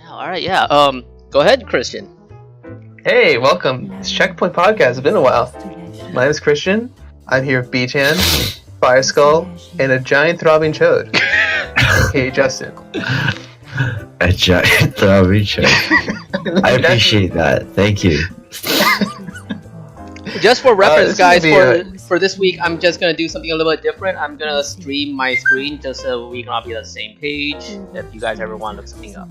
All right, yeah. Go ahead, Christian. Hey, welcome. It's Checkpoint Podcast. It's been a while. My name is Christian. I'm here with B-Chan, Fire Skull, and a giant throbbing chode. Hey, Justin. A giant throbbing chode. I appreciate that. Thank you. Just for reference, guys, for this week, I'm just gonna do something a little bit different. I'm gonna stream my screen just so we can all be on the same page. If you guys ever want to look something up,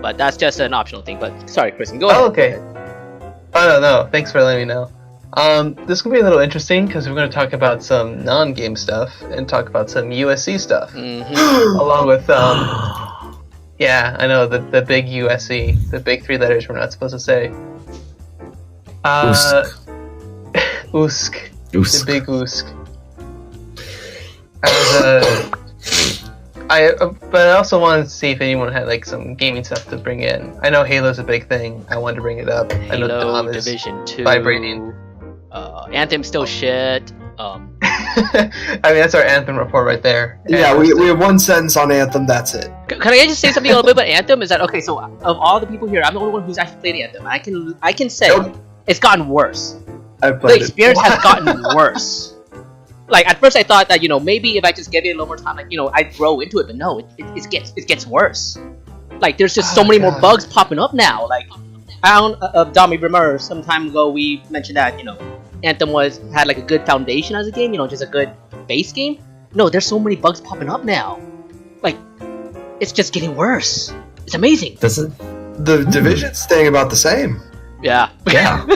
but that's just an optional thing. But sorry, Christian, go ahead. Oh, okay. Oh no, thanks for letting me know. This will be a little interesting because we're going to talk about some non-game stuff and talk about some USC stuff, along with yeah, I know the big USC, the big 3 letters we're not supposed to say. Usk. The big Usk. But I also wanted to see if anyone had like some gaming stuff to bring in. I know Halo's a big thing. I wanted to bring it up. Halo, I know Dom is Division 2, vibrating. Anthem still shit. I mean, that's our Anthem report right there. Yeah, we have one sentence on Anthem. That's it. Can I just say something a little bit about Anthem? Is that okay? So of all the people here, I'm the only one who's actually played Anthem. I can say it's gotten worse. I've The played experience has gotten worse. Like at first I thought that maybe if I just give it a little more time, I'd grow into it, but no, it gets worse. Like there's just so many more bugs popping up now. Like I don't, Dom, you remember some time ago we mentioned that Anthem had like a good foundation as a game, just a good base game. No, there's so many bugs popping up now. Like it's just getting worse. It's amazing. The Division's staying about the same. Yeah. Yeah.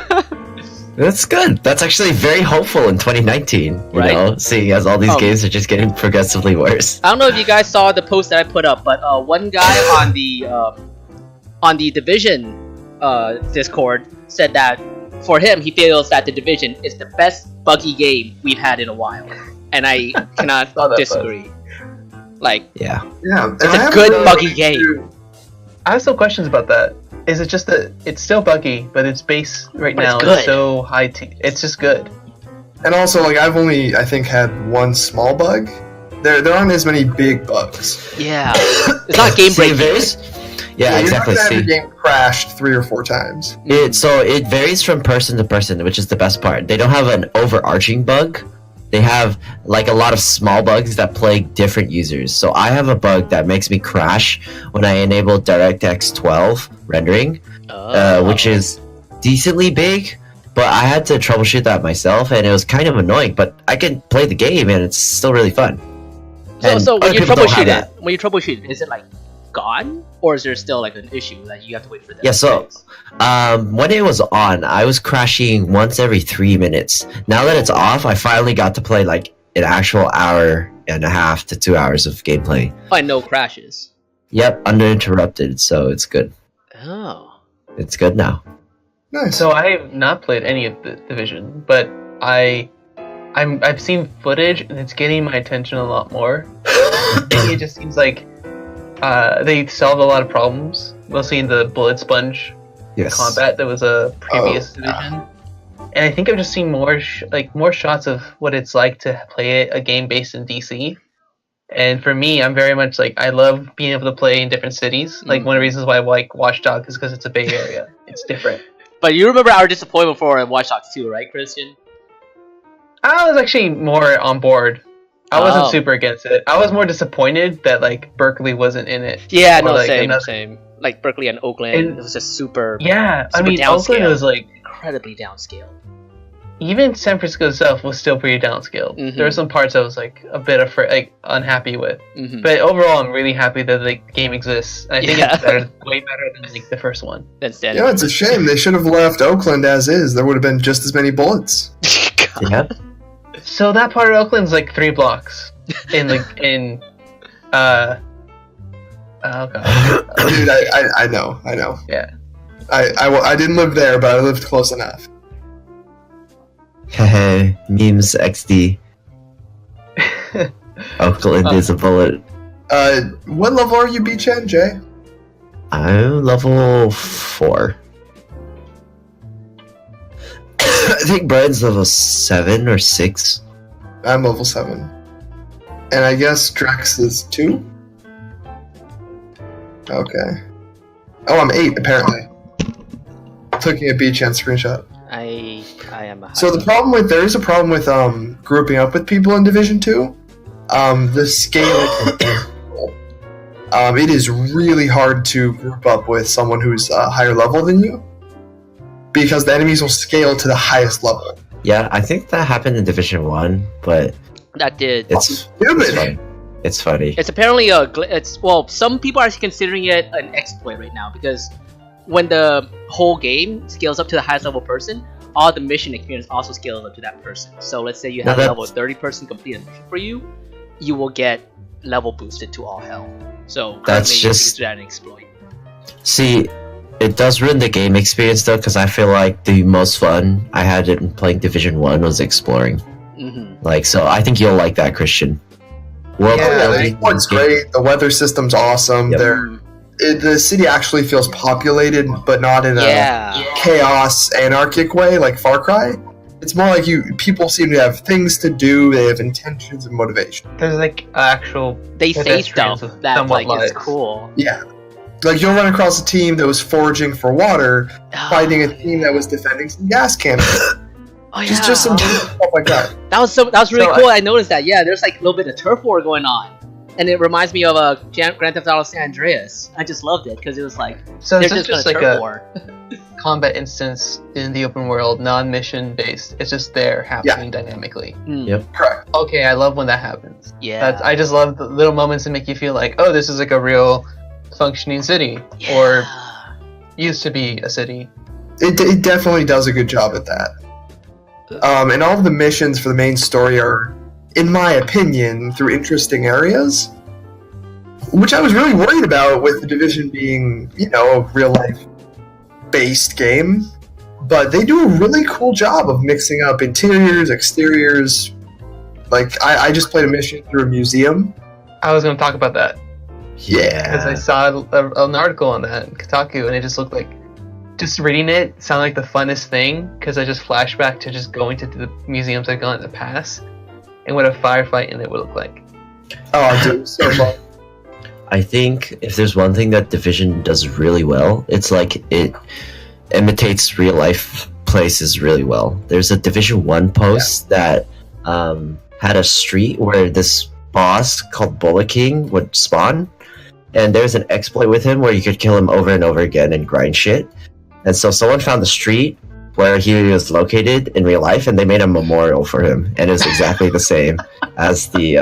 That's good. That's actually very hopeful in 2019, right? Seeing as all these games are just getting progressively worse. I don't know if you guys saw the post that I put up, but one guy on the Division Discord said that for him, he feels that the Division is the best buggy game we've had in a while, and I cannot disagree. Like, yeah, it's a good buggy game. I have some questions about that. Is it just that it's still buggy, but its base right now is so high? It's just good. And also, like I've only I think had one small bug. There aren't as many big bugs. Yeah, it's not game breaking. Yeah, exactly. You're not gonna have the game crashed 3 or 4 times. It varies from person to person, which is the best part. They don't have an overarching bug. They have like a lot of small bugs that plague different users. So I have a bug that makes me crash when I enable DirectX 12 rendering, which is decently big, but I had to troubleshoot that myself, and it was kind of annoying. But I can play the game, and it's still really fun. So when you troubleshoot it, is it like gone, or is there still like an issue that you have to wait for that? Yeah, so when it was on, I was crashing once every 3 minutes. Now that it's off, I finally got to play like an actual hour and a half to 2 hours of gameplay. Oh, and no crashes. Yep, uninterrupted, so it's good. Oh. It's good now. Nice. So I have not played any of the Division, but I've seen footage, and it's getting my attention a lot more. It just seems like they solved a lot of problems, mostly in the bullet sponge combat that was a previous Division. And I think I've just seen more shots of what it's like to play a game based in DC. And for me, I'm very much like, I love being able to play in different cities. Like one of the reasons why I like Watch Dogs is because it's a Bay Area. It's different. But you remember our disappointment for Watch Dogs 2, right, Christian? I was actually more on board. I wasn't super against it. I was more disappointed that like Berkeley wasn't in it. Yeah, no, like, same. Like Berkeley and Oakland, it was just super. Yeah, I mean, Oakland was like incredibly downscaled. Even San Francisco itself was still pretty downscaled. There were some parts I was like a bit unhappy with, but overall, I'm really happy that the game exists. And I think it's way better than like the first one. Yeah, it's a shame they should have left Oakland as is. There would have been just as many bullets. Yeah. So that part of Oakland's like 3 blocks oh god. Dude, I know. Yeah. I didn't live there, but I lived close enough. Hehe, memes XD. Oakland is a bullet. What level are you, B-Chen, Jay? I'm level 4. I think Brian's level 7 or 6. I'm level 7. And I guess Drex is 2? Okay. Oh, I'm 8 apparently. Clicking a beach and screenshot. I am a high So there is a problem with grouping up with people in Division 2. The scale. It is really hard to group up with someone who's higher level than you, because the enemies will scale to the highest level. Yeah, I think that happened in Division 1, but that did. it's funny. It's funny. It's apparently some people are considering it an exploit right now, because when the whole game scales up to the highest level person, all the mission experience also scales up to that person. So let's say you have a level 30 person complete a mission for you, you will get level boosted to all hell. So That's just that an exploit. See, it does ruin the game experience though, because I feel like the most fun I had in playing Division 1 was exploring. Mm-hmm. Like, so I think you'll like that, Christian. The sport's great. The weather system's awesome. Yep. The city actually feels populated, but not in a chaos, anarchic way like Far Cry. It's more like people seem to have things to do. They have intentions and motivation. There's like actual. They say stuff that like life. is cool. Yeah, like you'll run across a team that was foraging for water, fighting a team that was defending some gas cannons. Oh yeah, just some stuff like that. That was really cool. I noticed that. Yeah, there's like a little bit of turf war going on, and it reminds me of Grand Theft Auto San Andreas. I just loved it because it was like so they're it's just gonna like turf a war. combat instance in the open world, non-mission based. It's just there happening dynamically. Yep. Correct. Okay, I love when that happens. Yeah, I just love the little moments that make you feel like, oh, this is like a real functioning city, or used to be a city. It definitely does a good job at that. And all of the missions for the main story are, in my opinion, through interesting areas, which I was really worried about with the Division being, a real-life based game. But they do a really cool job of mixing up interiors, exteriors. Like, I just played a mission through a museum. I was going to talk about that. Yeah. Because I saw an article on that in Kotaku, and it just looked like, just reading it sounded like the funnest thing, because I just flashed back to just going to the museums I've gone in the past, and what a firefight in it would look like. Oh, dude, so fun. I think if there's one thing that Division does really well, it's like it imitates real life places really well. There's a Division 1 post that had a street where this boss called Bullet King would spawn, and there's an exploit with him where you could kill him over and over again and grind shit. And so someone found the street where he was located in real life, and they made a memorial for him, and it was exactly the same as the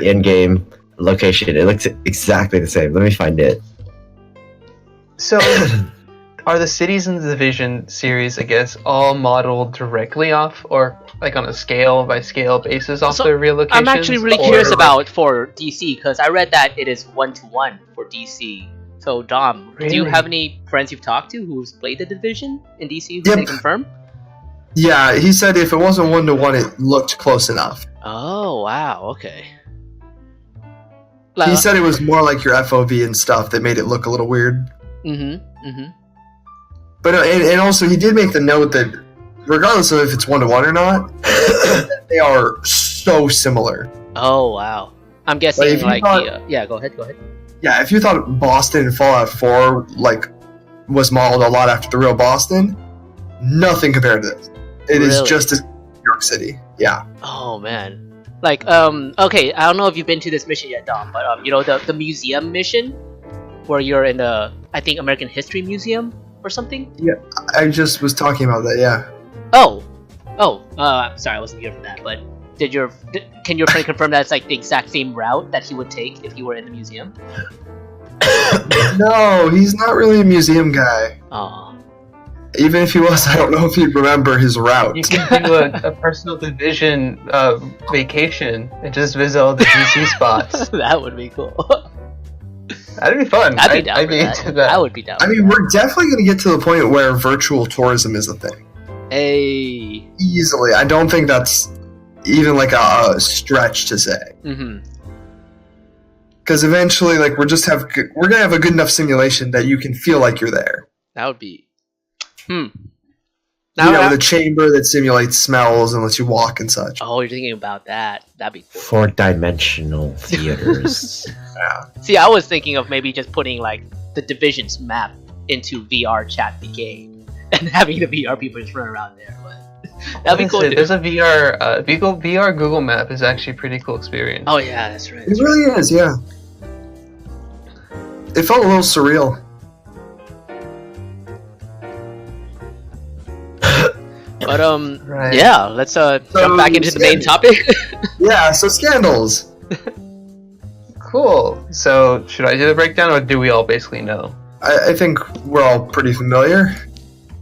in-game location. It looks exactly the same. Let me find it. So, are the cities in the Division series, I guess, all modeled directly off, or like on a scale by scale basis off their real locations? I'm actually really curious about for DC, because I read that it is 1-to-1 for DC. So, Dom, do you have any friends you've talked to who's played the Division in DC who can confirm? Yeah, he said if it wasn't 1-to-1, it looked close enough. Oh, wow, okay. He said it was more like your FOV and stuff that made it look a little weird. But and also he did make the note that regardless of if it's 1-to-1 or not, they are so similar. Oh, wow. I'm guessing go ahead. Yeah, if you thought Boston and Fallout 4 was modeled a lot after the real Boston, nothing compared to this. It is just as New York City. Yeah. Oh man. Okay, I don't know if you've been to this mission yet, Dom, but the museum mission where you're in the American History Museum or something? Yeah, I just was talking about that, yeah. I'm sorry, I wasn't here for that, but can your friend confirm that it's like the exact same route that he would take if he were in the museum? No, he's not really a museum guy. Oh. Even if he was, I don't know if he'd remember his route. You can do a personal Division vacation and just visit all the DC spots. That would be cool. That'd be fun. I'd be down for that. I would be down. I mean, we're definitely going to get to the point where virtual tourism is a thing. Hey. Easily. I don't think that's even like a stretch to say. Because eventually, we're gonna have a good enough simulation that you can feel like you're there. That would be. The chamber that simulates smells and lets you walk and such. Oh, you're thinking about that. That'd be cool. 4-dimensional theaters. Yeah. See, I was thinking of maybe just putting the divisions map into VR chat the game and having the VR people just run around there. But that'd be cool. There's a VR VR Google Map is actually a pretty cool experience. Oh yeah, that's right. It really is, yeah. It felt a little surreal. But Right. yeah, let's jump back into the main topic. Yeah, so scandals. Cool. So should I do the breakdown, or do we all basically know? I think we're all pretty familiar.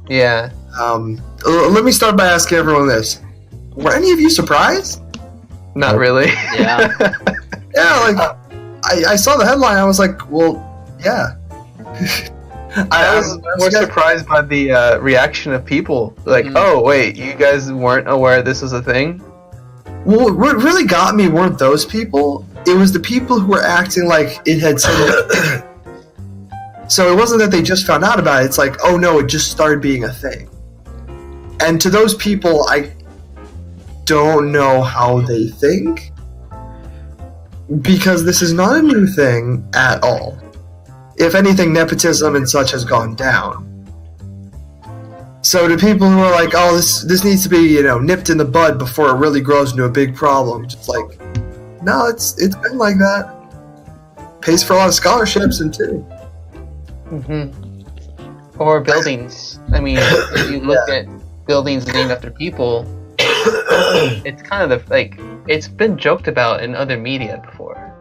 Yeah. Let me start by asking everyone this: were any of you surprised? Not really. Yeah. Yeah, like I saw the headline. I was like, well, yeah. I was more surprised by the reaction of people. Like, oh wait, you guys weren't aware this was a thing? Well, what really got me weren't those people. It was the people who were acting like it had said. So it wasn't that they just found out about it. It's like, oh no, it just started being a thing. And to those people, I don't know how they think, because this is not a new thing at all. If anything, nepotism and such has gone down. So to people who are like, oh, this needs to be, nipped in the bud before it really grows into a big problem, it's like, no, it's been like that. Pays for a lot of scholarships and too. Or buildings. I mean, if you look at buildings named after people, it's kind of it's been joked about in other media before.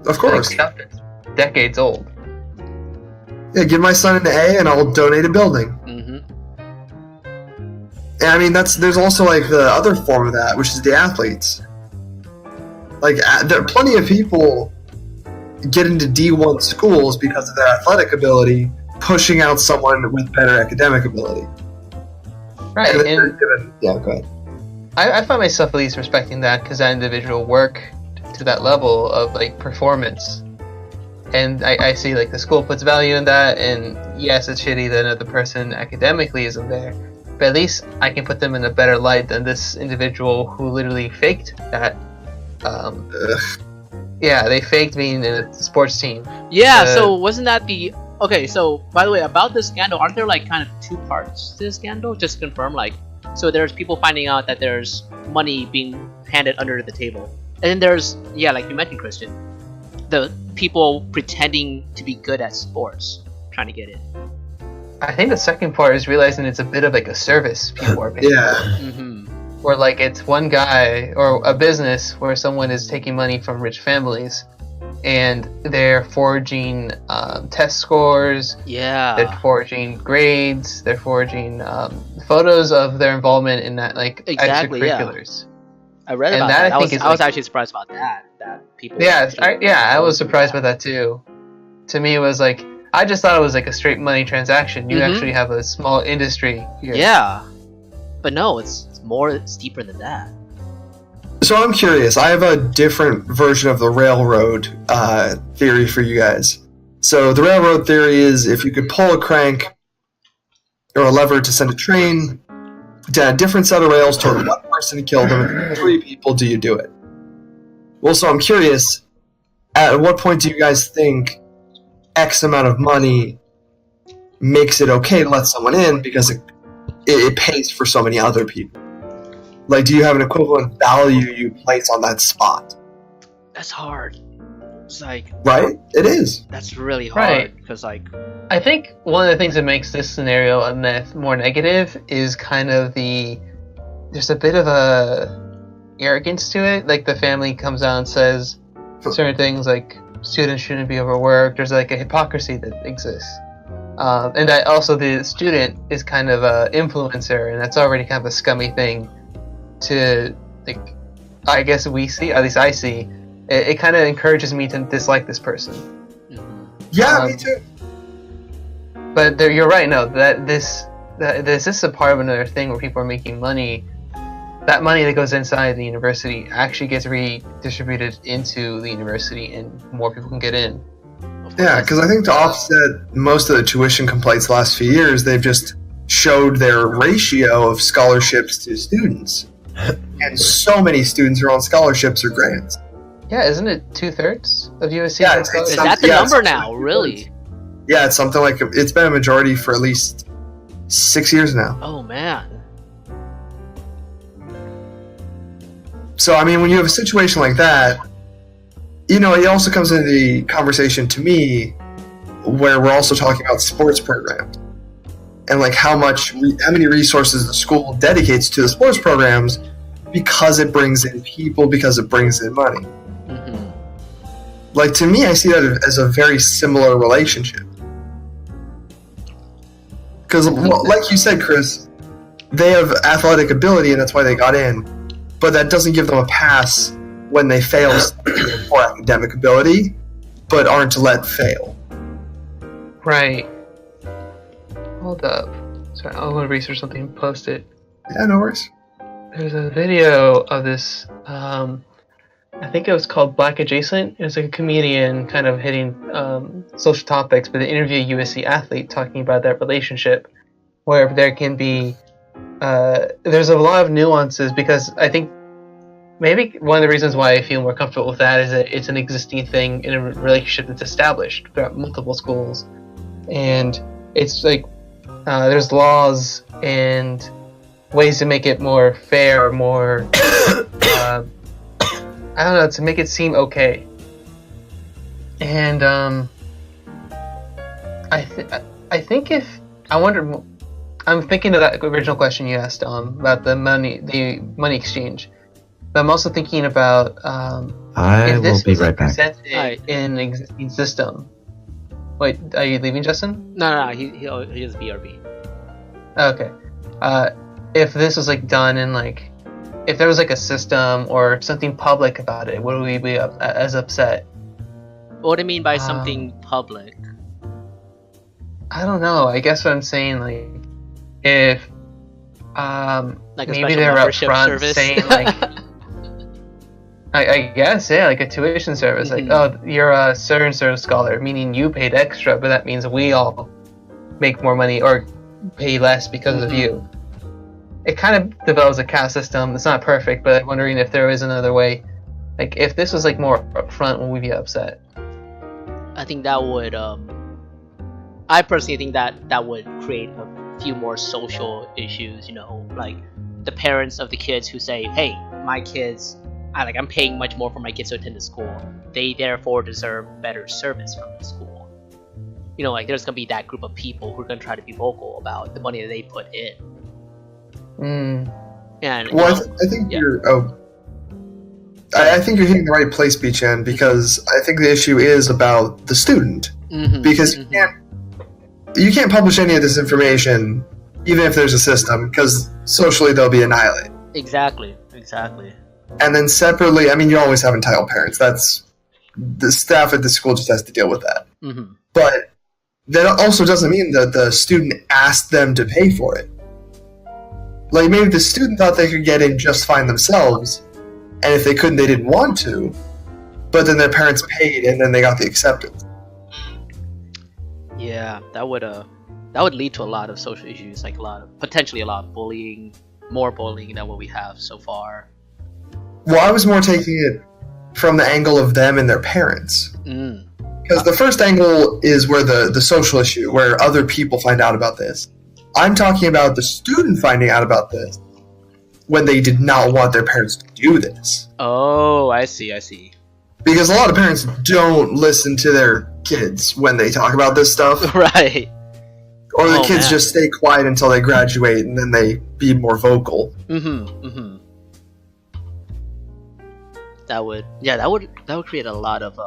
Of course. Like stuff that's decades old. Yeah, give my son an A and I'll donate a building. And I mean, there's also like the other form of that, which is the athletes. Like, there are plenty of people get into D1 schools because of their athletic ability, pushing out someone with better academic ability. Right, and yeah, go ahead. I find myself at least respecting that because that individual work to that level of performance, and I see the school puts value in that, and yes, it's shitty that another person academically isn't there, but at least I can put them in a better light than this individual who literally faked that. Yeah, they faked being in a sports team. Yeah, so wasn't that the... Okay, so, by the way, about this scandal, aren't there, kind of two parts to this scandal? Just to confirm, so there's people finding out that there's money being handed under the table. And then there's, like you mentioned, Christian, the people pretending to be good at sports, trying to get in. I think the second part is realizing it's a bit of a service people are paying for. Where it's one guy or a business where someone is taking money from rich families and they're forging test scores, they're forging grades, they're forging photos of their involvement in that extracurriculars. I read about that. I was actually surprised about that people I was surprised by that too. To me, it was I just thought it was a straight money transaction. You actually have a small industry here. Yeah, but no, it's deeper than that. So I'm curious. I have a different version of the railroad theory for you guys. So the railroad theory is if you could pull a crank or a lever to send a train down a different set of rails toward one person to kill them, and 3 people, do you do it? Well, so I'm curious, at what point do you guys think X amount of money makes it okay to let someone in because it pays for so many other people? Do you have an equivalent value you place on that spot? That's hard. It's right? It is. That's really hard because I think one of the things that makes this scenario more negative is kind of there's a bit of a arrogance to it. The family comes out and says certain things students shouldn't be overworked. There's a hypocrisy that exists. And that also the student is kind of an influencer, and that's already kind of a scummy thing to I guess we see, at least I see. It kind of encourages me to dislike this person. Yeah, me too. But you're right. No, this is a part of another thing where people are making money. That money that goes inside the university actually gets redistributed into the university, and more people can get in. Yeah, because I think to offset most of the tuition complaints the last few years, they've just showed their ratio of scholarships to students. And so many students are on scholarships or grants. Yeah, isn't it 2/3 of USC? Yeah, is that the number now? Really? Yeah, it's something like it's been a majority for at least 6 years now. Oh man. So I mean, when you have a situation like that, it also comes into the conversation to me, where we're also talking about sports programs and like how many resources the school dedicates to the sports programs because it brings in people, because it brings in money. Mm-hmm. Like, to me, I see that as a very similar relationship. Because, like you said, Chris, they have athletic ability and that's why they got in, but that doesn't give them a pass when they fail for academic ability, but aren't let fail. Right. Hold up. Sorry, I want to research something and post it. Yeah, no worries. There's a video of this, I think it was called Black Adjacent. It was like a comedian kind of hitting social topics, but they interviewed a USC athlete talking about that relationship, where there can be, there's a lot of nuances, because I think maybe one of the reasons why I feel more comfortable with that is that it's an existing thing in a relationship that's established throughout multiple schools. And it's like, there's laws and ways to make it more fair, more, I don't know, to make it seem okay. And I think I'm thinking of that original question you asked about the money exchange. But I'm also thinking about I if this will be was right back. presented Right. in an existing system. Wait, are you leaving, Justin? No, he'll just BRB. Okay. If this was like done in like, if there was like a system or something public about it, would we be as upset? What do you mean by something public? I don't know. I guess what I'm saying, like, if Like a maybe special they're up membership front service? saying like, I guess, yeah, like a tuition service. Mhm. Like, oh, you're a certain scholar, meaning you paid extra, but that means we all make more money or pay less because of you. It kind of develops a caste system. It's not perfect, but I'm wondering if there is another way. Like, if this was like more upfront, would we be upset? I think that would I personally think that would create a few more social issues, like the parents of the kids who say, hey, my kids, I'm paying much more for my kids to attend the school, they therefore deserve better service from the school. Like there's gonna be that group of people who are gonna try to be vocal about the money that they put in. And Well, I think you're. I think you're hitting the right place, B-Chan, because I think the issue is about the student. Because you can't publish any of this information, even if there's a system, because socially they'll be annihilated. Exactly. And then separately, I mean, you always have entitled parents. That's the staff at the school just has to deal with that. But that also doesn't mean that the student asked them to pay for it. Like, maybe the student thought they could get in just fine themselves, and if they couldn't, they didn't want to, but then their parents paid, and then they got the acceptance. Yeah, that would lead to a lot of social issues, like potentially a lot of bullying, more bullying than what we have so far. Well, I was more taking it from the angle of them and their parents. Because the first angle is where the social issue, where other people find out about this. I'm talking about the student finding out about this when they did not want their parents to do this. Oh, I see. Because a lot of parents don't listen to their kids when they talk about this stuff. Right. Or the kids just stay quiet until they graduate and then they be more vocal. That would create a lot of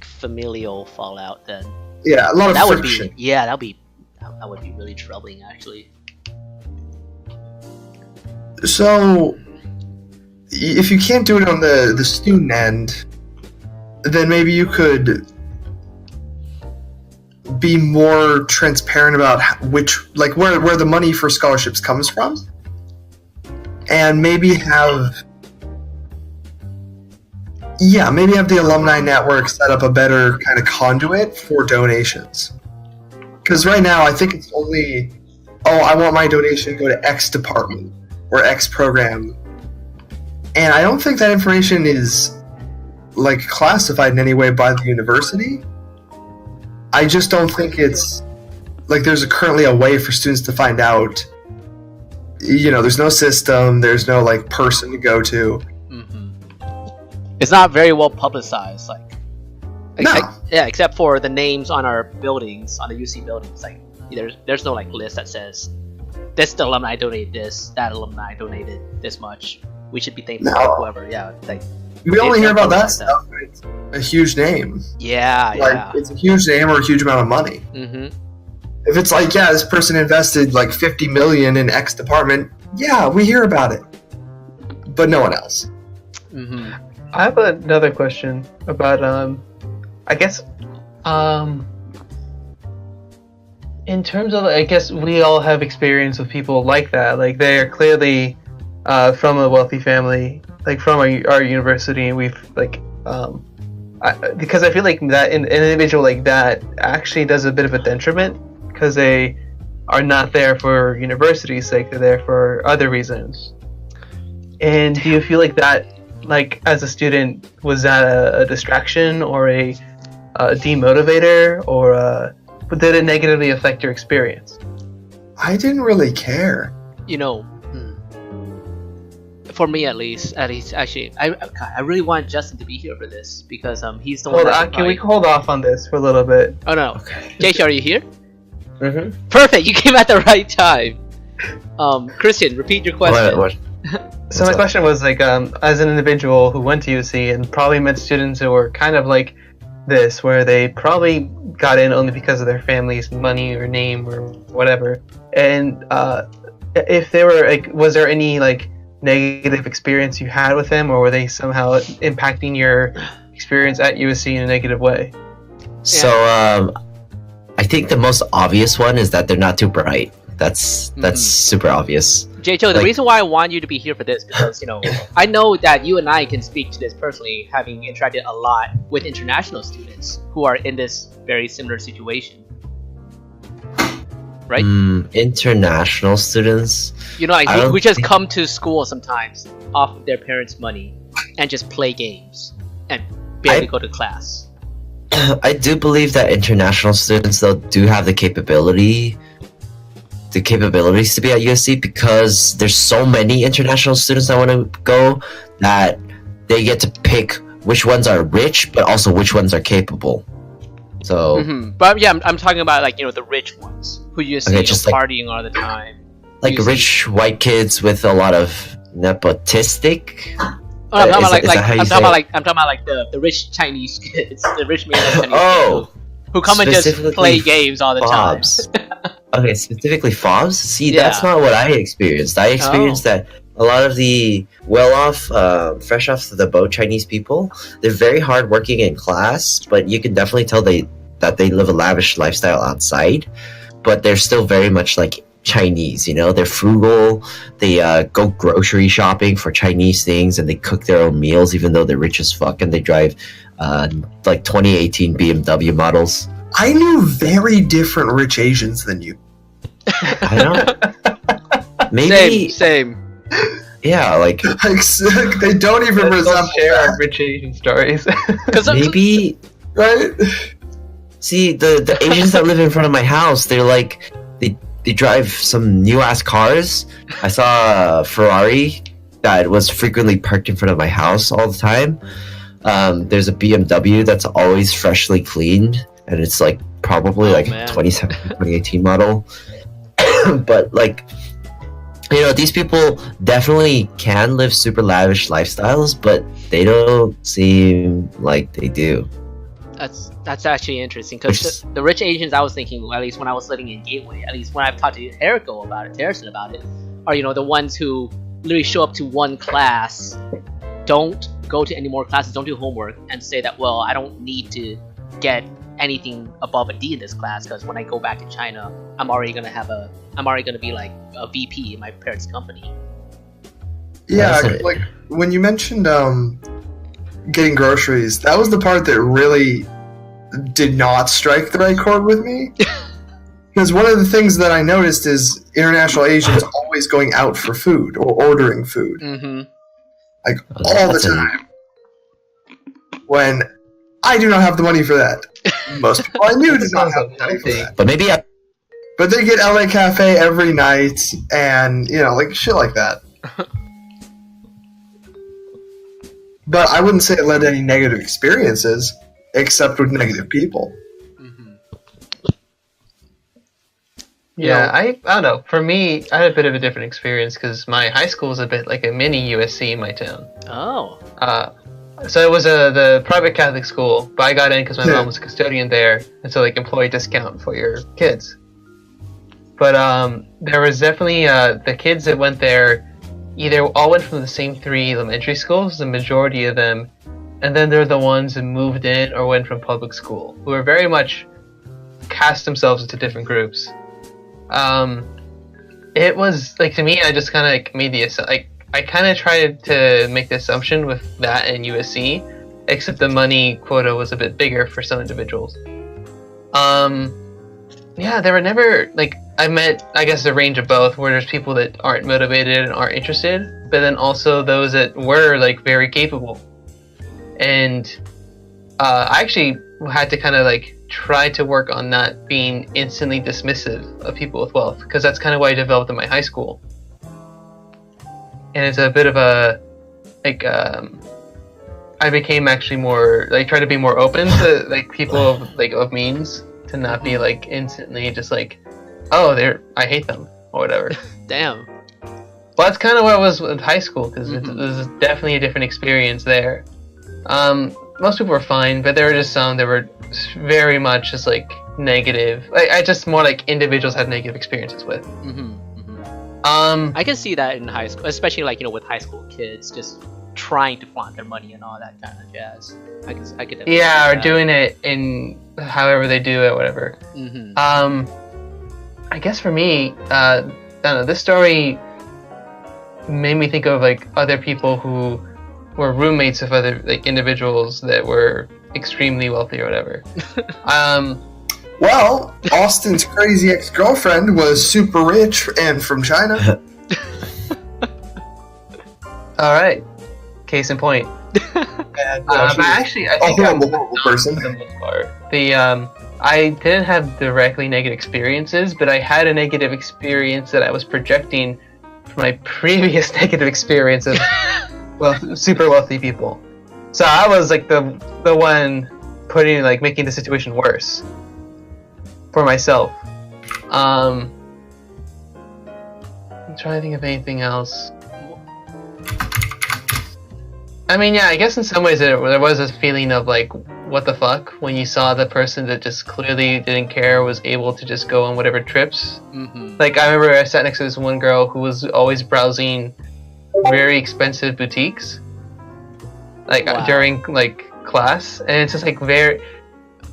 familial fallout then. Yeah, a lot of friction. That would be really troubling, actually. So, if you can't do it on the student end, then maybe you could be more transparent about where the money for scholarships comes from, and maybe have the alumni network set up a better kind of conduit for donations. Because right now, I think it's only, I want my donation to go to X department or X program. And I don't think that information is, classified in any way by the university. I just don't think it's like there's currently a way for students to find out. There's no system. There's no like person to go to. It's not very well publicized. Like, No. except for the names on our buildings, on the UC buildings. Like, there's no like list that says this alumni donated this, that alumni donated this much. We should be thankful for whoever. Yeah, like We only hear about that stuff. It's a huge name. Yeah, It's a huge name or a huge amount of money. If it's like, yeah, this person invested like 50 million in X department, yeah, we hear about it, but no one else. I have another question about I guess in terms of, I guess we all have experience with people like that. Like, they are clearly from a wealthy family, like from our university, and we've like because I feel like that an individual like that actually does a bit of a detriment, because they are not there for university's sake, they're there for other reasons. And do you feel like that, like as a student, was that a distraction or a demotivator, or did it negatively affect your experience? I didn't really care. For me at least, actually, I really want Justin to be here for this, because he's the one. Can we hold off on this for a little bit? Oh no, Okay. JC, are you here? Mm-hmm. Perfect, you came at the right time. Christian, repeat your question. So my question was, like, as an individual who went to UC and probably met students who were kind of like this, where they probably got in only because of their family's money or name or whatever, and if they were like, was there any like negative experience you had with them, or were they somehow impacting your experience at USC in a negative way? So I think the most obvious one is that they're not too bright. That's super obvious. J-Cho, the reason why I want you to be here for this, because I know that you and I can speak to this personally, having interacted a lot with international students who are in this very similar situation, right? International students, who just come to school sometimes off of their parents' money and just play games and barely go to class. I do believe that international students, though, do have the capabilities to be at USC, because there's so many international students that want to go that they get to pick which ones are rich, but also which ones are capable. So, but yeah, I'm talking about like the rich ones who you see partying all the time, like rich white kids with a lot of nepotistic. I'm talking about like the rich Chinese kids, the rich Chinese kids who come and just play games all the time. Okay, specifically FOBs? See, that's not what I experienced. I experienced that a lot of the well-off, fresh off the boat Chinese people, they're very hardworking in class, but you can definitely tell that they live a lavish lifestyle outside, but they're still very much like Chinese, they're frugal, they go grocery shopping for Chinese things, and they cook their own meals even though they're rich as fuck, and they drive like 2018 BMW models. I knew very different rich Asians than you. I don't. Maybe same. Yeah, like they don't even resemble share our rich Asian stories. Maybe right. See, the Asians that live in front of my house, they're like they drive some new ass cars. I saw a Ferrari that was frequently parked in front of my house all the time. There's a BMW that's always freshly cleaned, and it's like probably a 2018 model. But like, these people definitely can live super lavish lifestyles, but they don't seem like they do. That's actually interesting, because the rich Asians I was thinking, at least when I was living in Gateway, at least when I've talked to Harrison about it, are the ones who literally show up to one class, don't go to any more classes, don't do homework, and say that, well, I don't need to get anything above a D in this class, because when I go back to China, I'm already gonna be like a VP in my parents' company. Yeah, like when you mentioned getting groceries, that was the part that really did not strike the right chord with me. Because one of the things that I noticed is international Asians always going out for food or ordering food. Like all the time. When I do not have the money for that. Most people I knew did not have the money for that. But maybe But they get LA Cafe every night, and like shit like that. But I wouldn't say it led to any negative experiences, except with negative people. Yeah, I don't know. For me, I had a bit of a different experience because my high school was a bit like a mini USC in my town. Oh. So it was the private Catholic school, but I got in because my mom was a custodian there, and so like employee discount for your kids. But there was definitely the kids that went there either all went from the same 3 elementary schools, the majority of them, and then they're the ones who moved in or went from public school, who were very much cast themselves into different groups. It was like, to me, I just kind of like made the I kind of tried to make the assumption with that in USC, except the money quota was a bit bigger for some individuals. Yeah, there were never like, I met, I guess, a range of both, where there's people that aren't motivated and aren't interested, but then also those that were like very capable. And I actually had to kind of like try to work on not being instantly dismissive of people with wealth, because that's kind of what I developed in my high school. And it's a bit of a like I became actually more like, try to be more open to like people of means, to not be like instantly just like, oh, I hate them or whatever. Damn. Well, that's kind of what it was with high school, because it was definitely a different experience there. Most people were fine, but there were just some that were very much just like negative. I just more like individuals had negative experiences with. I can see that in high school, especially like with high school kids just trying to flaunt their money and all that kind of jazz. I could definitely see or that. doing it in however they do it, whatever. I guess for me, I don't know, this story made me think of like other people who were roommates of other like individuals that were extremely wealthy or whatever. Well, Austin's crazy ex-girlfriend was super rich and from China. All right, case in point. And, But actually, I think I'm horrible person. for the most part. I didn't have directly negative experiences, but I had a negative experience that I was projecting from my previous negative experience of super wealthy people. So I was like the one making the situation worse for myself. I'm trying to think of anything else. I mean, yeah, I guess in some ways there was this feeling of like, what the fuck, when you saw the person that just clearly didn't care was able to just go on whatever trips. Like, I remember I sat next to this one girl who was always browsing very expensive boutiques, like during like class, and it's just like very.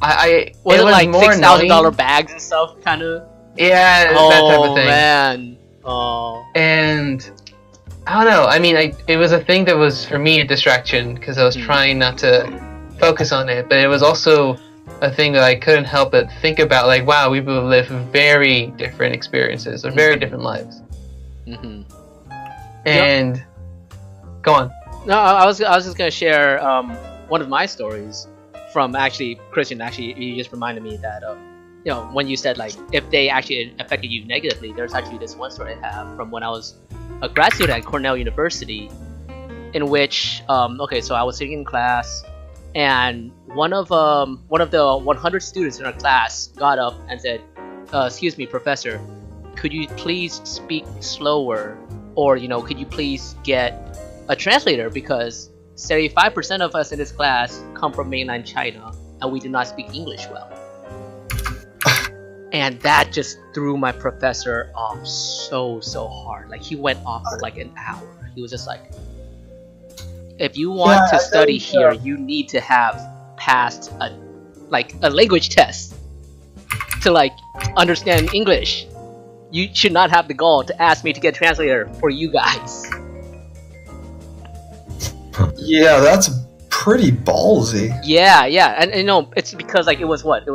Was it like more $6,000 bags and stuff, kind of? Yeah, that type of thing. Man. Oh. And I don't know. I mean, it was a thing that was for me a distraction because I was trying not to focus on it, but it was also a thing that I couldn't help but think about. Like, wow, we both live very different experiences or very different lives. And go on. No, I was just gonna share one of my stories from Christian. Actually, you just reminded me that when you said like if they actually affected you negatively, there's actually this one story I have from when I was a grad student at Cornell University, in which so I was sitting in class, and one of the 100 students in our class got up and said, "Excuse me, professor, could you please speak slower, or could you please get a translator, because 75% of us in this class come from mainland China, and we do not speak English well." And that just threw my professor off so hard. Like, he went off for like an hour. He was just like, if you want to study here, you need to have passed a language test to like understand English. You should not have the gall to ask me to get a translator for you guys. Yeah, that's pretty ballsy. Yeah, and it's because like it was like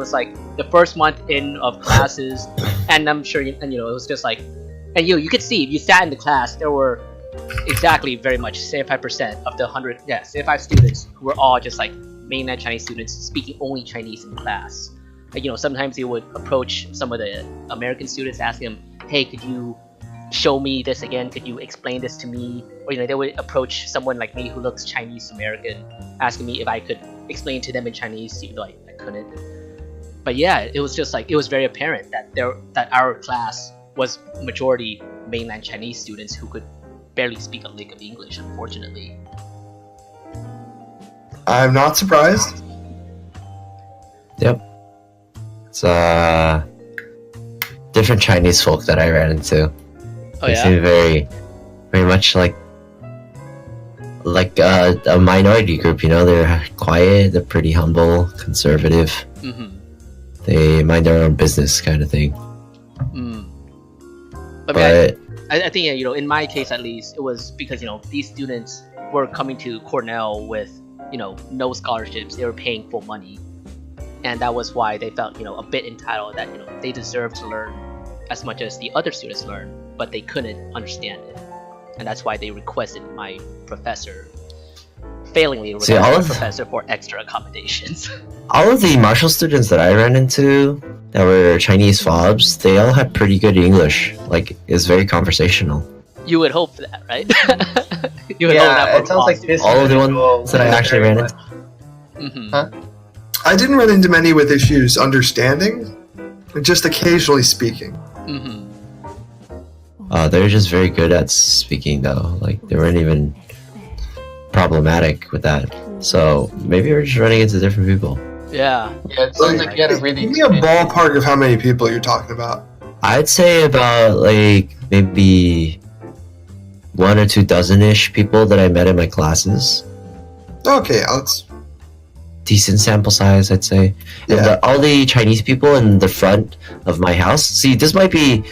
the first month in of classes, and I'm sure it was just like, and you could see if you sat in the class, there were exactly very much 75% of the 100 75 students who were all just like mainland Chinese students speaking only Chinese in class. Like, sometimes they would approach some of the American students, asking them, "Hey, could you show me this again? Could you explain this to me?" Or they would approach someone like me who looks Chinese American, asking me if I could explain to them in Chinese, even though I couldn't. But yeah, it was just it was very apparent that our class was majority mainland Chinese students who could barely speak a lick of English, unfortunately. I'm not surprised. Yep. It's different Chinese folk that I ran into. Oh They yeah? seem very, very much like a minority group. They're quiet, they're pretty humble, conservative. Mm-hmm. They mind their own business, kind of thing. But I think in my case at least, it was because these students were coming to Cornell with no scholarships. They were paying full money, and that was why they felt a bit entitled that they deserved to learn as much as the other students learned, but they couldn't understand it, and that's why they requested my professor, failingly requested my professor for extra accommodations. All of the Marshall students that I ran into that were Chinese fobs, they all had pretty good English. It's very conversational. You would hope that, right? You would hope that it sounds like this. All of the ones that I actually ran into. Mm-hmm. Huh? I didn't run into many with issues understanding, just occasionally speaking. Mm-hmm. They're just very good at speaking, though. They weren't even problematic with that. So maybe we're just running into different people. Yeah. Yeah, it sounds like you had a really. Give me a ballpark of how many people you're talking about. I'd say about maybe 1 or 2 dozen-ish people that I met in my classes. Okay, that's Decent sample size, I'd say. Yeah. And all the Chinese people in the front of my house. See, this might be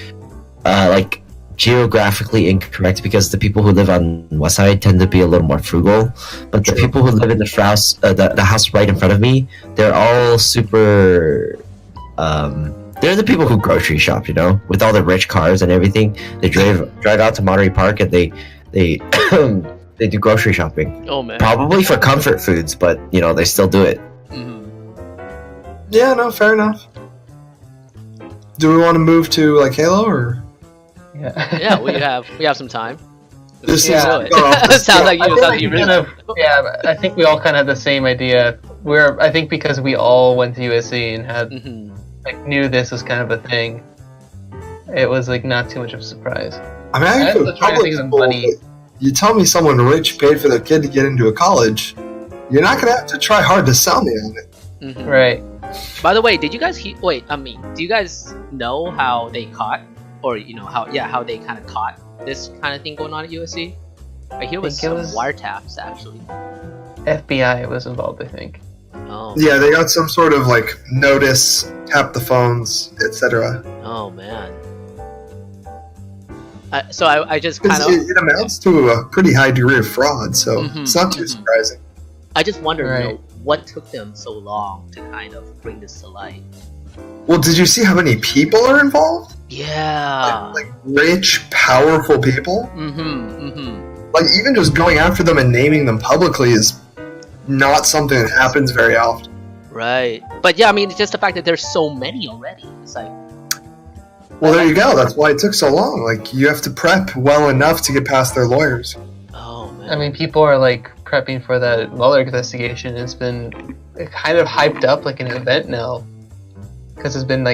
geographically incorrect because the people who live on West Side tend to be a little more frugal. But the people who live in the house right in front of me, they're all super. They're the people who grocery shop, with all the rich cars and everything. They drive out to Monterey Park and they they do grocery shopping. Oh man. Probably for comfort foods, but they still do it. Mm-hmm. yeah, no, fair enough. Do we want to move to Halo or? Yeah, we have some time. This Yeah. is Sounds like you really. I think we all kind of had the same idea. I think because we all went to USC and had Mm-hmm. knew this was kind of a thing, it was not too much of a surprise. I mean, I I'm feel still trying to think of the money. You tell me someone rich paid for their kid to get into a college, you're not gonna have to try hard to sell me on it. Mm-hmm. Right. By the way, did you guys do you guys know how they caught, or how they kind of caught this kind of thing going on at USC? I hear it was some wiretaps actually. FBI was involved, I think. Oh. Yeah, they got some sort of notice, tap the phones, etc. Oh man. So I just kind of It amounts to a pretty high degree of fraud, so Mhm, it's not too mhm. surprising. I just wondered Right. what took them so long to kind of bring this to light. Well, did you see how many people are involved? Yeah. Rich, powerful people. Even just going after them and naming them publicly is not something that happens very often. Right. But yeah, it's just the fact that there's so many already. It's Well, there you go. That's why it took so long. You have to prep well enough to get past their lawyers. oh man. I mean, people are prepping for that Mueller investigation. It's been kind of hyped up like an event now, because it's been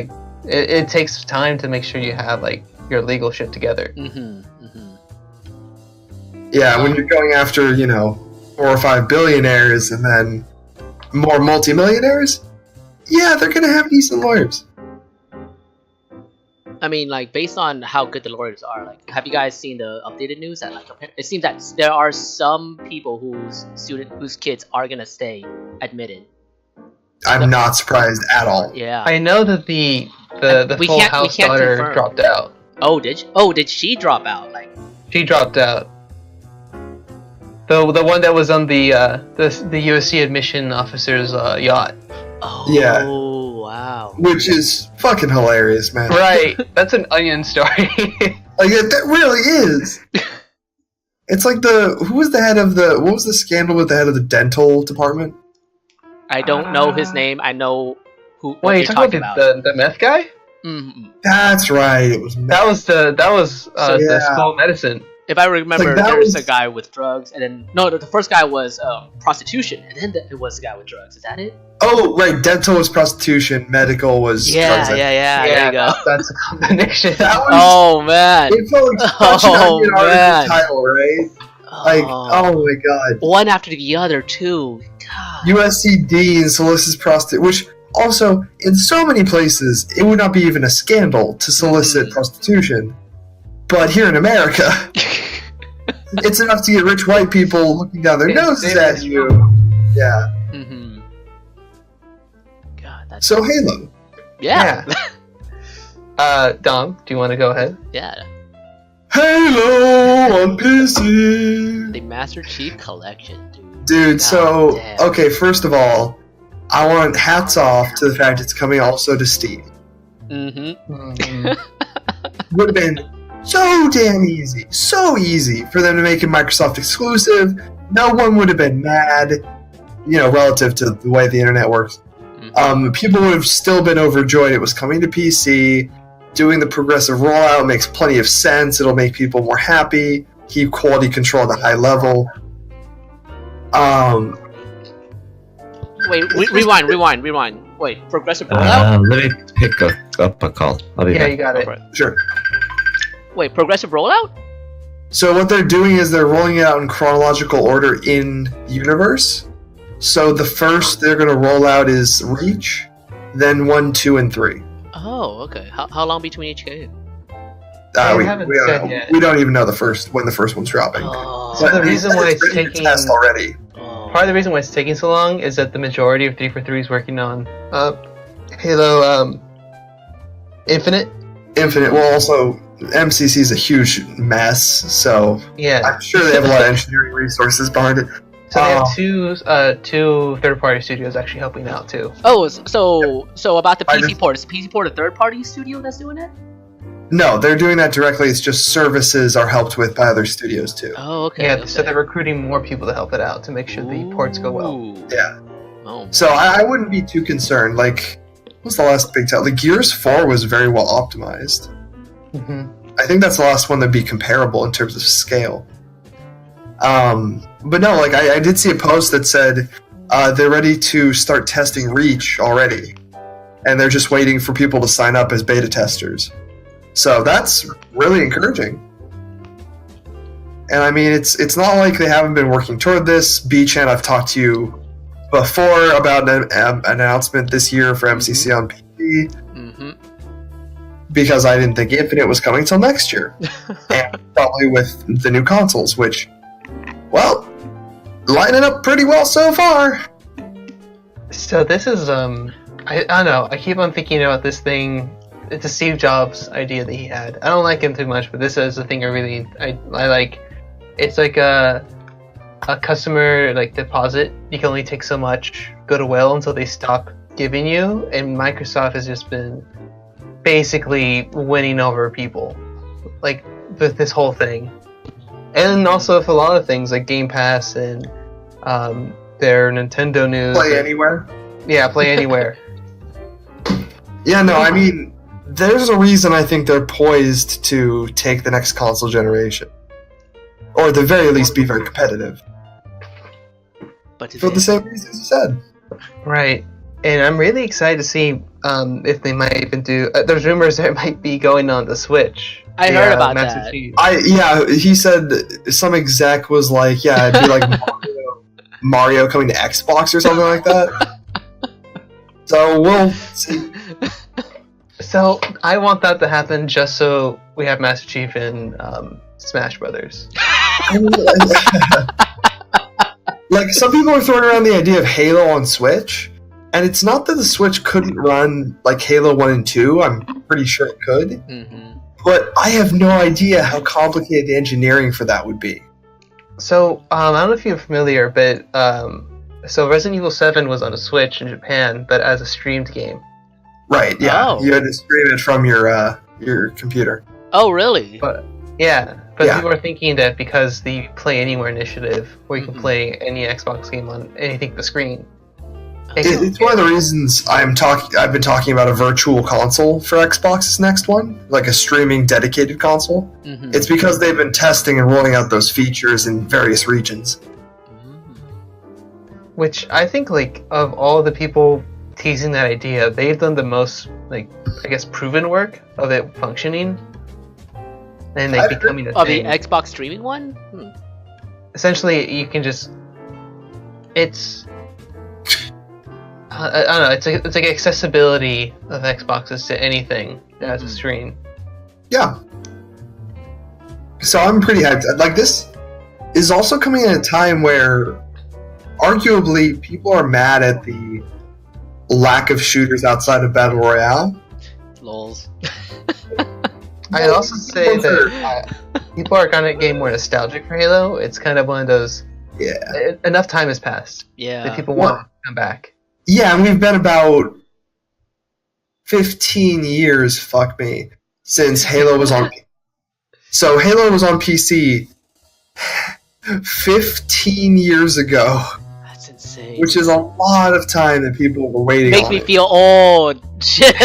it takes time to make sure you have your legal shit together. Yeah, when you're going after 4 or 5 billionaires and then more multimillionaires, yeah, they're gonna have decent lawyers. Based on how good the lawyers are, have you guys seen the updated news that it seems that there are some people whose kids are gonna stay admitted. I'm not surprised at all. Yeah. I know that the We Full can't- we House can't daughter confirm. dropped out. Did she drop out? She dropped out. The one that was on the USC admission officer's yacht. Oh. Yeah. Wow. Which is fucking hilarious, man. Right. That's an Onion story. That really is. It's who was the head of what was the scandal with the head of the dental department? I don't know his name. I know what Wait, you're you're talking about the meth guy? Mhm. That's right. It was That was the school of medicine. If I remember, Like, that there was was- a guy with drugs, and then the first guy was prostitution, and then it was the guy with drugs. Is that it? Oh, right. Dental was prostitution. Medical was drugs. Yeah. There you go. That's a combination. That was. Oh man. It felt like such an Oh, onion man. article title, right? Like, oh my god. One after the other too. God. USC dean solicits prostitute, which also in so many places it would not be even a scandal to solicit prostitution, but here in America, it's enough to get rich white people looking down their noses at you. Yeah. Mm-hmm. God, that's So Halo. yeah. Dom, do you want to go ahead? Yeah. Halo on PC. The Master Chief Collection, dude. Dude, so damn. okay, first of all, I want hats off to the fact it's coming also to Steam. Mm-hmm. Would have been so damn easy, so easy for them to make it Microsoft exclusive. No one would have been mad, relative to the way the internet works. People would have still been overjoyed it was coming to PC. Doing the progressive rollout makes plenty of sense. It'll make people more happy. Keep quality control at a high level. Wait, rewind. Wait, progressive rollout? Let me pick up a call. I'll be Yeah, back. you got it. Sure. Wait, progressive rollout? So what they're doing is they're rolling it out in chronological order in universe. So the first they're going to roll out is Reach, then 1, 2, and 3. Oh, okay. How long between each game? They We haven't don't said know. yet. We don't even know when the first one's dropping. Oh, So the reason why it's been in taking- test already. Part of the reason why it's taking so long is that the majority of 343 is working on Halo Infinite. Infinite. Well, also MCC is a huge mess, so Yeah. I'm sure they have a lot of engineering resources behind it. So they have two third-party studios actually helping out too. Oh, so about the I PC just- port. Is the PC port a third-party studio that's doing it? No, they're doing that directly. It's just services are helped with by other studios too. Oh, okay. Yeah, okay. so they're recruiting more people to help it out to make sure the ports go well. Ooh. Yeah. Oh. So I wouldn't be too concerned. Like, what was the last big title? The Gears 4 was very well optimized. Mm-hmm. I think that's the last one that'd be comparable in terms of scale. But no, like I did see a post that said they're ready to start testing Reach already, and they're just waiting for people to sign up as beta testers. So that's really encouraging. And I mean, it's not like they haven't been working toward this. B-Chan, I've talked to you before about an announcement this year for MCC on PC. Mm-hmm. Because I didn't think Infinite was coming till next year. And probably with the new consoles, which, well, lining up pretty well so far. So this is I don't know. I keep on thinking about this thing. It's a Steve Jobs idea that he had. I don't like him too much, but this is the thing I like. It's like a customer deposit. You can only take so much goodwill until they stop giving you, and Microsoft has just been basically winning over people, like with this whole thing, and also with a lot of things like Game Pass and their Nintendo news. Play anywhere. Yeah, Play Anywhere. Yeah, no, I mean, there's a reason I think they're poised to take the next console generation. Or at the very least be very competitive. But For the same reasons you said. Right, and I'm really excited to see if they might even do. There's rumors that it might be going on the Switch. I heard about Master that. Chief. He said some exec was like, yeah, it'd be like Mario coming to Xbox or something like that. So we'll see. So I want that to happen just so we have Master Chief in Smash Brothers. Like, some people are throwing around the idea of Halo on Switch, and it's not that the Switch couldn't run like Halo 1 and 2, I'm pretty sure it could, Mm-hmm. but I have no idea how complicated the engineering for that would be. So I don't know if you're familiar, but so Resident Evil 7 was on a Switch in Japan, but as a streamed game. Right, yeah. Oh. You had to stream it from your computer. Oh, really? But Yeah. people are thinking that because the Play Anywhere initiative, where you can Mhm. play any Xbox game on anything but the screen, It's one of the reasons I've been talking about a virtual console for Xbox's next one, like a streaming dedicated console. Mm-hmm. It's because they've been testing and rolling out those features in various regions. Which I think, like, of all the people teasing that idea, they've done the most, like, I guess, proven work of it functioning and like becoming a the thing. Xbox streaming one. Essentially, you can just I don't know. It's like accessibility of Xboxes to anything that has a screen. Yeah. So I'm pretty hyped. Like, this is also coming at a time where arguably people are mad at the lack of shooters outside of Battle Royale. Lols. I'd also say that people are kind of getting more nostalgic for Halo. It's kind of one of those. Yeah. Enough time has passed. Yeah. That people want to come back. Yeah, and we've been about 15 years, fuck me, since Halo was on. So Halo was on PC 15 years ago. That's insane. Which is a lot of time that people were waiting on. Makes me feel old. Shit.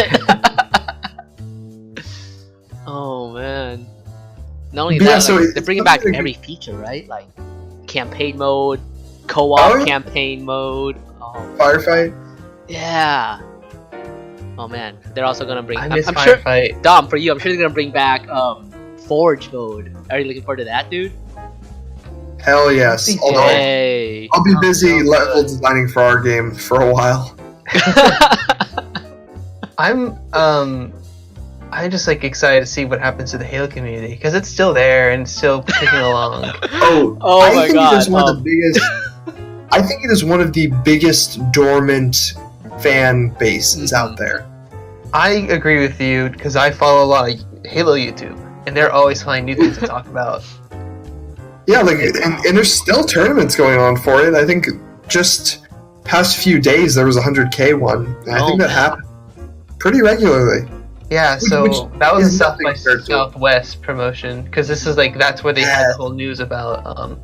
Oh man. Not only that, so they're bringing back every feature, right? Like campaign mode, co-op campaign mode. Oh, Firefight. Yeah. Oh man, they're also gonna bring. I miss I'm sure, Firefight. Dom, for you, I'm sure they're gonna bring back Forge mode. Are you looking forward to that, dude? Hell yes. Although Yay. I'll be busy level designing for our game for a while. I'm just like excited to see what happens to the Halo community because it's still there and still ticking along. My god! It is one of the biggest. I think it is one of the biggest dormant fan bases out there. I agree with you because I follow a lot of Halo YouTube and they're always finding new things to talk about. Yeah, like and there's still tournaments going on for it. I think just past few days there was a 100K one. And I think that happened pretty regularly. Yeah, so that was a South by nothing Southwest promotion because this is like that's where they had the whole news about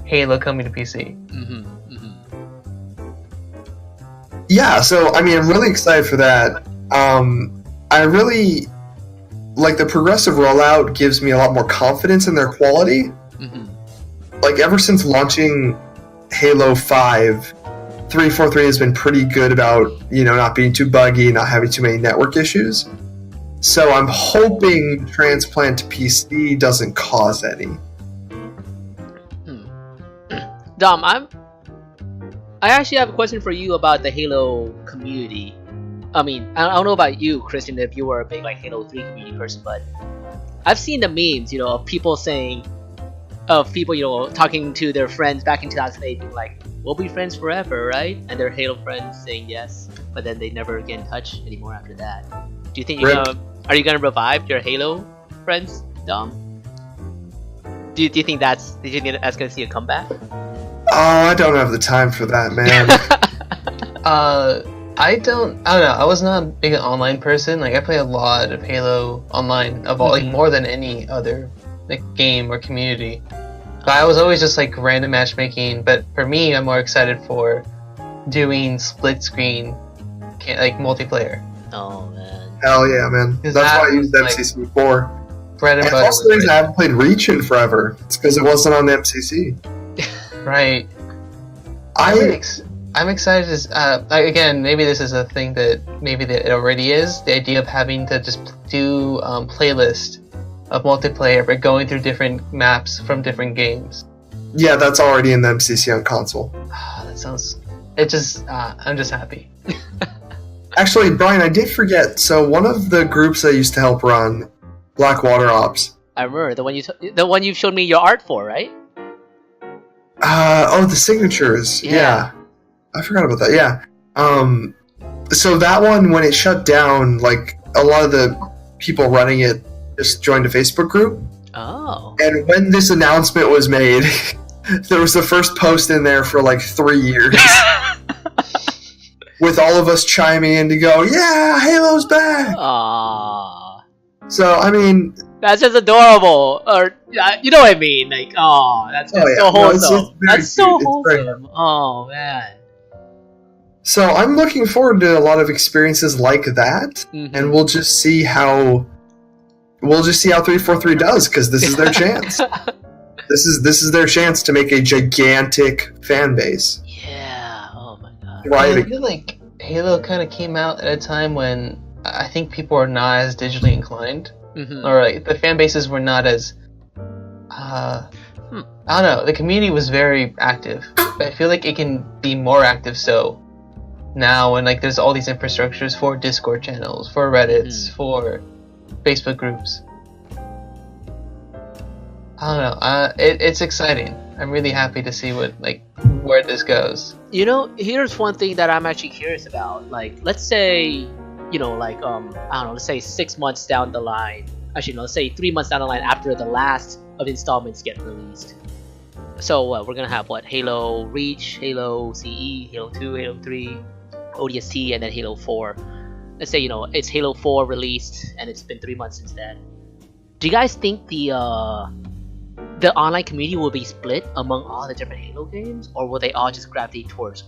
Halo coming to PC. Yeah, so I mean, I'm really excited for that. I really like the progressive rollout gives me a lot more confidence in their quality. Like ever since launching Halo 5, 343 has been pretty good about not being too buggy, not having too many network issues. So I'm hoping the transplant to PC doesn't cause any. Dom, I actually have a question for you about the Halo community. I mean, I don't know about you, Christian, if you were a big like Halo 3 community person, but I've seen the memes, of people talking to their friends back in 2008, being like, "We'll be friends forever, right?" And their Halo friends saying yes, but then they never get in touch anymore after that. Do you think are you gonna revive your Halo friends, Dom? Do you think that's gonna see a comeback? Oh, I don't have the time for that, man. I don't know. I was not a big online person. Like I play a lot of Halo online, of all, like more than any other like game or community. But I was always just like random matchmaking. But for me, I'm more excited for doing split screen, like multiplayer. Oh man. Hell yeah, man. That's why I used MCC before. Bread and butter. Also, the reason I haven't played Reach in forever. It's because it wasn't on the MCC. Right. I'm excited as again, maybe this is a thing that it already is, the idea of having to just do playlist of multiplayer but going through different maps from different games. Yeah, that's already in the MCC on console. I'm just happy. Actually, Brian, I did forget, so one of the groups I used to help run, Blackwater Ops. I remember the one you showed me your art for, right? The signatures. Yeah. I forgot about that. Yeah. So that one, when it shut down, like a lot of the people running it just joined a Facebook group. Oh. And when this announcement was made, there was the first post in there for like 3 years. With all of us chiming in to go, yeah, Halo's back. Aww. So, I mean, that's just adorable. Or, you know what I mean? Like, oh, that's just so wholesome. No, that's so wholesome. Oh, man. So I'm looking forward to a lot of experiences like that, and we'll just see how 343 does, because this is their chance. This is their chance to make a gigantic fan base. Yeah. Oh my god. Right. I feel like Halo kind of came out at a time when I think people are not as digitally inclined, or like the fan bases were not as. I don't know. The community was very active, but I feel like it can be more active. So now, when like there's all these infrastructures for Discord channels, for Reddits, for Facebook groups. I don't know. It's exciting. I'm really happy to see where this goes. You know, here's one thing that I'm actually curious about. Like, let's say, you know, like I don't know, let's say 6 months down the line. Actually, no, let's say 3 months down the line after the last of installments get released. So we're gonna have what? Halo Reach, Halo CE, Halo 2, Halo 3, ODST, and then Halo 4. Let's say, you know, it's Halo 4 released, and it's been 3 months since then. Do you guys think the online community will be split among all the different Halo games, or will they all just gravitate towards,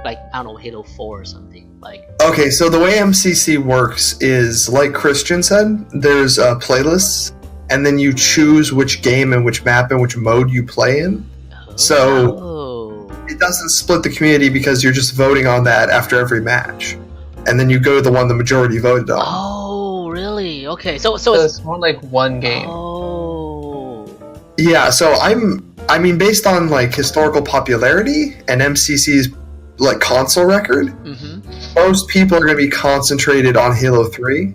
like, I don't know, Halo 4 or something? Like, Okay, so the way MCC works is, like Christian said, there's playlists, and then you choose which game and which map and which mode you play in. So it doesn't split the community because you're just voting on that after every match, and then you go to the one the majority voted on. Oh, really? Okay, so it's more like one game. Oh. Yeah, so I mean, based on like historical popularity and MCC's like console record, most people are going to be concentrated on Halo 3,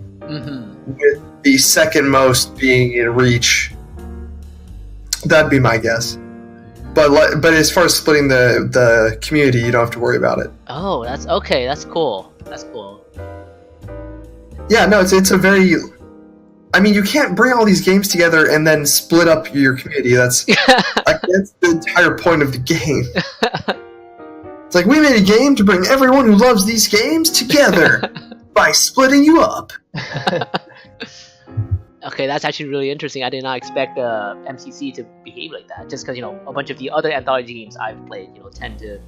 with the second most being in Reach. That'd be my guess. But as far as splitting the community, you don't have to worry about it. Oh, that's okay. That's cool. That's cool. Yeah, no, it's a very. I mean, you can't bring all these games together and then split up your community. That's that's the entire point of the game. It's like, we made a game to bring everyone who loves these games together by splitting you up. Okay, that's actually really interesting. I did not expect MCC to behave like that. Just because, you know, a bunch of the other anthology games I've played, you know, tend to,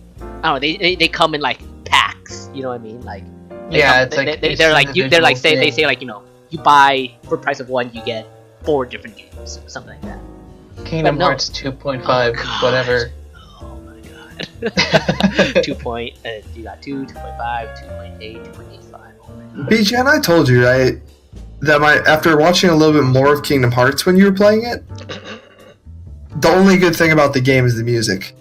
I don't know, they come in like packs. You know what I mean? Like, they're like they say like, you know, you buy for the price of one, you get 4 different games, something like that. Kingdom Hearts 2.5, whatever. Oh my god. 2 point, you got 2, 2.5, 2.8, 2.85. Oh my god. BJ, and I told you, right, that after watching a little bit more of Kingdom Hearts when you were playing it, the only good thing about the game is the music.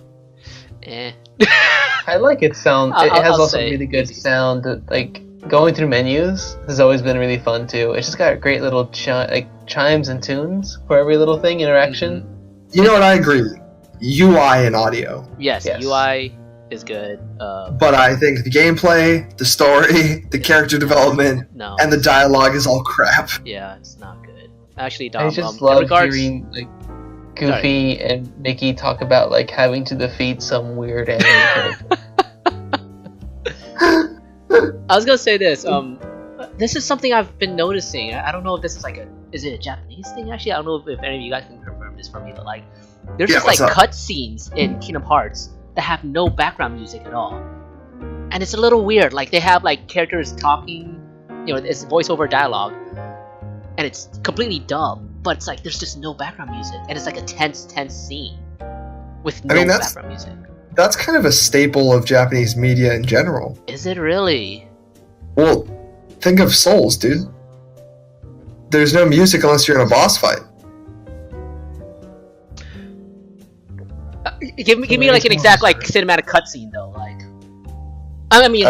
I like its sound. It has also really good sound. Like, going through menus has always been really fun too. It's just got great little chimes and tunes for every little thing, interaction. You know what? I agree. UI and audio. Yes. UI is good. But I think the gameplay, the story, the character development, and the dialogue is all crap. Yeah, it's not good. Actually, Dom, I just love hearing like Goofy and Mickey talk about like having to defeat some weird anime character. I was gonna say this. This is something I've been noticing. I don't know if this is is it a Japanese thing? Actually, I don't know if any of you guys can confirm this for me. But like, there's just like cutscenes in Kingdom Hearts that have no background music at all, and it's a little weird. Like, they have like characters talking, you know, it's voiceover dialogue, and it's completely dumb. But it's like there's just no background music, and it's like a tense scene with no background music. That's kind of a staple of Japanese media in general. Is it really? Well, think of Souls, dude. There's no music unless you're in a boss fight. Give me like an exact like cinematic cutscene though. Like, I mean,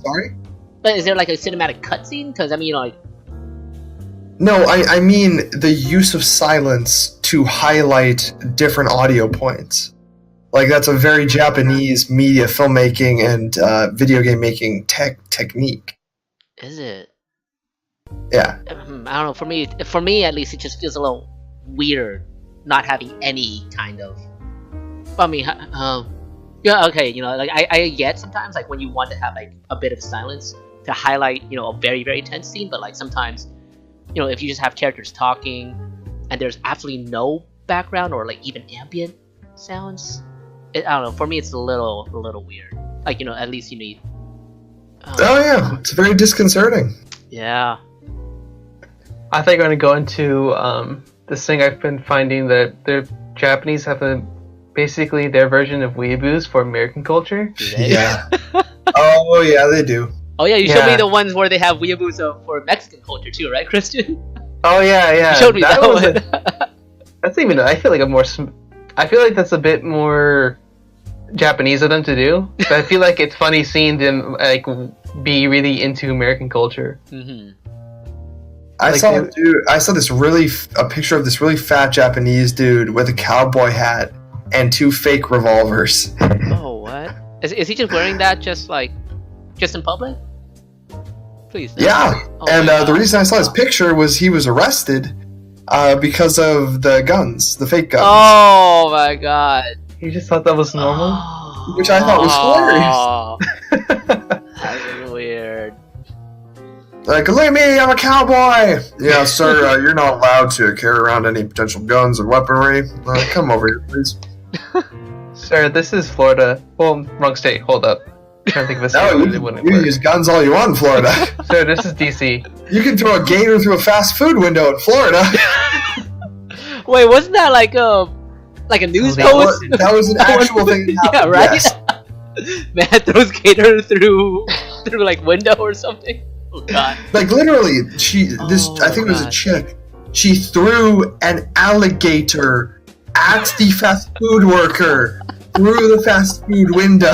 sorry. But is there like a cinematic cutscene? Because I mean, like. No, I mean the use of silence to highlight different audio points. Like, that's a very Japanese media filmmaking and video game making technique. Is it? Yeah. I don't know. For me at least, it just feels a little weird not having any kind of. I mean, yeah, okay. You know, like I get sometimes like when you want to have like a bit of silence to highlight, you know, a very very tense scene, but like sometimes, you know, if you just have characters talking and there's absolutely no background or like even ambient sounds. I don't know. For me, it's a little weird. Like, you know, at least you need Oh yeah, it's very disconcerting. Yeah. I think I'm going to go into this thing I've been finding that the Japanese have basically their version of weeaboos for American culture. Do they? Yeah. Oh yeah, they do. Oh yeah, you showed me Yeah. the ones where they have weeaboos for Mexican culture too, right, Christian? Oh yeah. You showed me that was one. that's even. I feel like I feel like that's a bit more Japanese of them to do. But I feel like it's funny seeing them like be really into American culture. Mm-hmm. I Like, saw they- I saw a picture of this really fat Japanese dude with a cowboy hat and 2 fake revolvers. Oh, what? Is he just wearing that just in public? Please. No. Yeah, Oh and my the God. reason I saw his picture was he was arrested because of the guns, the fake guns. Oh my God. You just thought that was normal? Oh. Which I thought was hilarious. That's weird. Like, look at me, I'm a cowboy! Yeah, sir, you're not allowed to carry around any potential guns or weaponry. Come over here, please. Sir, this is Florida. Well, wrong state. Hold up. I'm trying to think of a state No, where they wouldn't you work. use guns all you want in Florida. Sir, this is DC. You can throw a gator through a fast food window in Florida. Wait, wasn't that like a news That post? That was an actual thing that Yeah, happened, right? yes. Man throws gator through like window or something. Oh God. Like, literally, I think it was a God. chick. She threw an alligator at the fast food worker through the fast food window.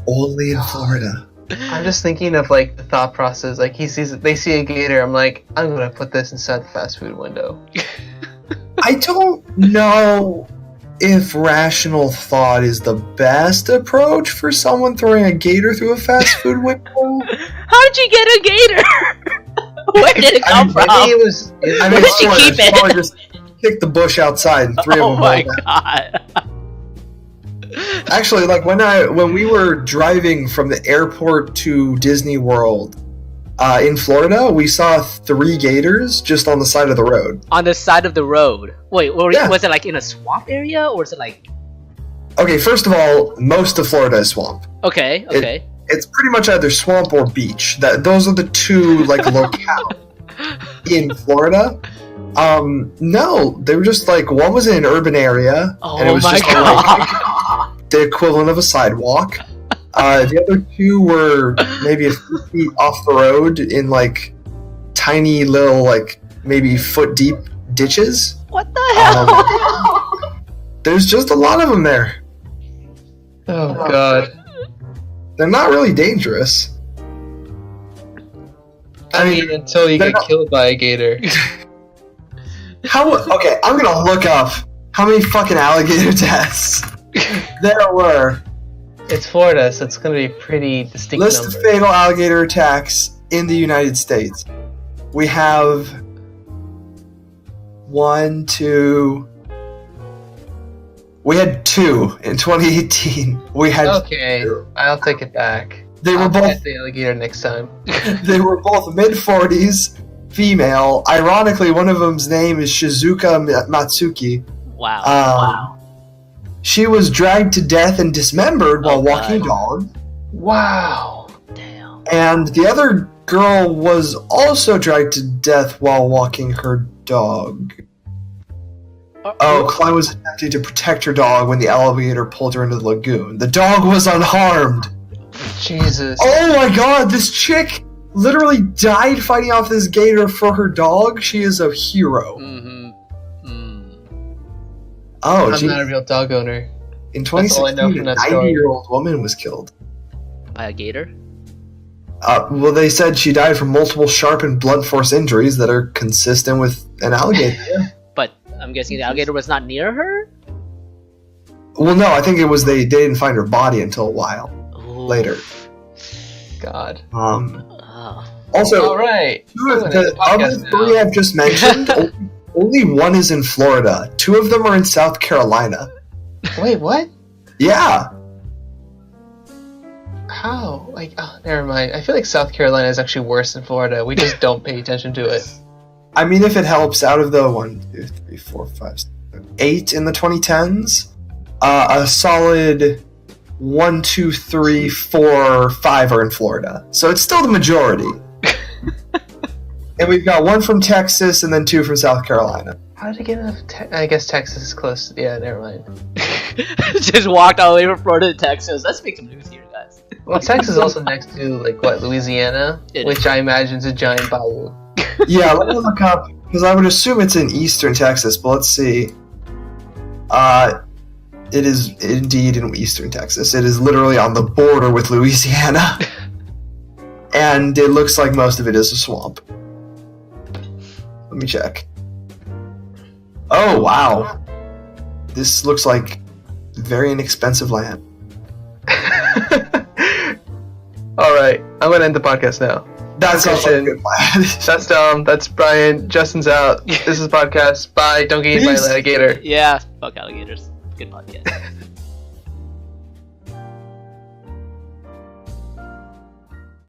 Only in Florida. I'm just thinking of like the thought process. Like they see a gator. I'm like, I'm gonna put this inside the fast food window. I don't know if rational thought is the best approach for someone throwing a gator through a fast food window. How did you get a gator? Where did it come from? Maybe it was. I Where mean, did she keep it? probably just kick the bush outside and 3 of Oh them my rolled out. God. Actually, like when we were driving from the airport to Disney World in Florida, we saw 3 gators just on the side of the road. On the side of the road. Wait, Yeah. was it like in a swamp area or is it like? Okay, first of all, most of Florida is swamp. Okay. It's pretty much either swamp or beach. Those are the 2 like locales in Florida. No, they were just like one was in an urban area, and it Oh was my just God. the equivalent of a sidewalk. The other 2 were maybe a few feet off the road in like tiny little like maybe foot deep ditches. What the hell? There's just a lot of them there. Oh God. They're not really dangerous. I mean, until you they're get not- killed by a gator. Okay, I'm gonna look up how many fucking alligator deaths there were. It's Florida, so it's gonna be a pretty distinct List number. of fatal alligator attacks in the United States. We have 1, 2. We had 2 in 2018. We had Okay, 2. I'll take it back. They were I'll both pet the alligator next time. they were both mid-40s, female. Ironically, one of them's name is Shizuka Matsuki. Wow. Wow. She was dragged to death and dismembered while Oh, walking God. dog. Wow. Damn. And the other girl was also dragged to death while walking her dog. Oh, Klein was attempting to protect her dog when the alligator pulled her into the lagoon. The dog was unharmed. Jesus. Oh my god, this chick literally died fighting off this gator for her dog. She is a hero. Mm-hmm. Mm. Oh, I'm geez. not a real dog owner. In That's all I know 2016, a from that story. 90-year-old woman was killed. By a gator? Well, they said she died from multiple sharp and blunt force injuries that are consistent with an alligator. But I'm guessing the alligator was not near her? Well, no, I think it was they didn't find her body until a while Ooh. later. God. Also, All right. two of I'm gonna the end the podcast other 3 now. I've just mentioned, only 1 is in Florida. 2 of them are in South Carolina. Wait, what? Yeah. How? Like, oh, never mind. I feel like South Carolina is actually worse than Florida. We just don't pay attention to it. I mean, if it helps, out of the 1, 2, 3, 4, 5, 6, 7, 8 in the 2010s, a solid 1, 2, 3, 4, 5 are in Florida. So it's still the majority. And we've got 1 from Texas and then 2 from South Carolina. How did I get enough? I guess Texas is close. Yeah, never mind. Just walked all the way from Florida to Texas. Let's make some news here, guys. Well, Texas is also next to Louisiana, which I imagine is a giant bayou. Yeah, let me look up because I would assume it's in eastern Texas, but let's see. It is indeed in eastern Texas. It is literally on the border with Louisiana, and it looks like most of it is a swamp. Let me check. Oh, wow. This looks like very inexpensive land. Alright, I'm gonna end the podcast now. That's also a good plan. That's Dom, that's Brian, Justin's out. This is the podcast. Bye, don't get eaten by an alligator. Yeah, fuck alligators. Good podcast.